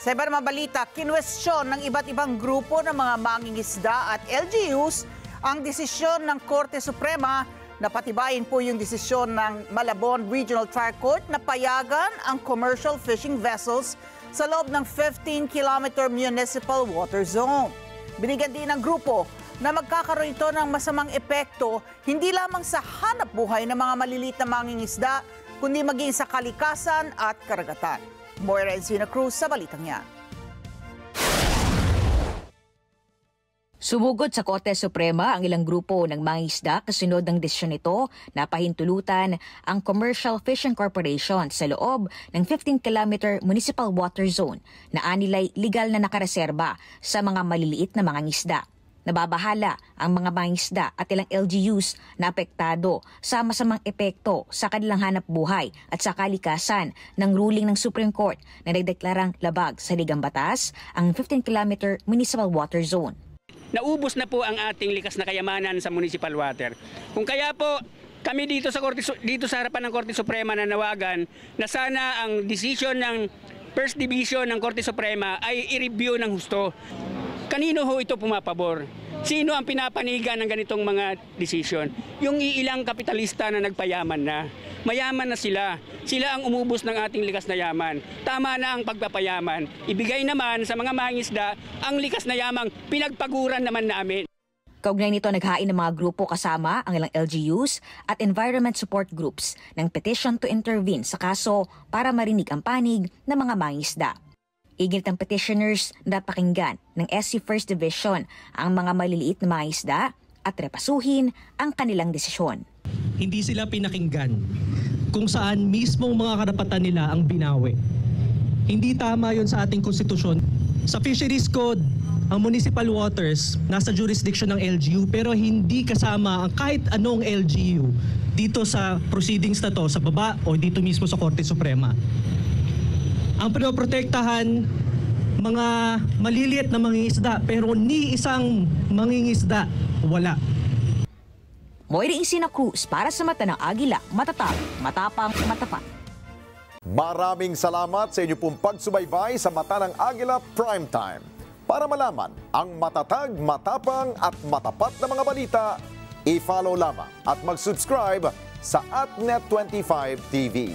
Sa iba namang balita, kinwestiyon ng iba't ibang grupo ng mga mangingisda at LGUs ang desisyon ng Korte Suprema na patibayin po yung desisyon ng Malabon Regional Trial Court na payagan ang commercial fishing vessels sa loob ng 15-kilometer municipal water zone. Binigyan din ng grupo na magkakaroon ito ng masamang epekto hindi lamang sa hanap buhay ng mga maliliit na mangingisda, kundi maging sa kalikasan at karagatan. Moira Encina Cruz sa balitang yan. Sumugod sa Korte Suprema ang ilang grupo ng mangingisda kasunod ng desisyon nito na pahintulutan ang Commercial Fishing Corporation sa loob ng 15-kilometer municipal water zone na anilay legal na nakareserba sa mga maliliit na mangingisda. Nababahala ang mga mangingisda at ilang LGUs na apektado sa masamang epekto sa kanilang hanap buhay at sa kalikasan ng ruling ng Supreme Court na nagdeklarang labag sa ligang batas ang 15-kilometer municipal water zone. Naubos na po ang ating likas na kayamanan sa municipal water. Kung kaya po kami dito sa harapan ng Korte Suprema na nawagan na sana ang desisyon ng First Division ng Korte Suprema ay i-review ng husto. Kanino ho ito pumapabor? Sino ang pinapanigan ng ganitong mga desisyon? Yung iilang kapitalista na nagpayaman na. Mayaman na sila. Sila ang umubos ng ating likas na yaman. Tama na ang pagpapayaman. Ibigay naman sa mga mangingisda ang likas na yamang pinagpaguran naman namin. Kaugnay nito naghain ng mga grupo kasama ang ilang LGUs at environment support groups ng petition to intervene sa kaso para marinig ang panig ng mga mangingisda. Iginit ang petitioners na pakinggan ng SC First Division ang mga maliliit na mga isda at repasuhin ang kanilang desisyon. Hindi sila pinakinggan kung saan mismong mga karapatan nila ang binawi. Hindi tama yon sa ating konstitusyon. Sa Fisheries Code, ang municipal waters nasa jurisdiction ng LGU pero hindi kasama ang kahit anong LGU dito sa proceedings na to sa baba o dito mismo sa Korte Suprema. Ang pinoprotektahan mga maliliit na mangingisda pero ni isang mangingisda wala. Moira Encina Cruz para sa Mata ng Agila, matatag, matapang, matapat. Maraming salamat sa inyo pong pagsubaybay sa Mata ng Agila Primetime. Para malaman ang matatag, matapang at matapat na mga balita, i-follow lamang at mag-subscribe sa @Net25 TV.